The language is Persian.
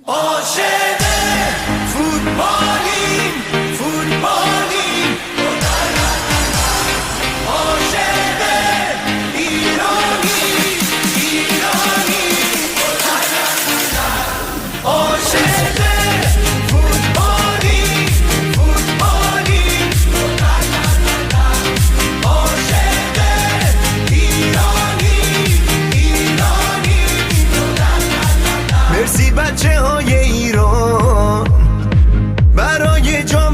عاشق فوتبالیم فوتبالیم، عاشق ایرانی ایرانی، عاشق فوتبالیم فوتبالیم، عاشق ایرانی ایرانی. مرسی بچه های ایران برای جان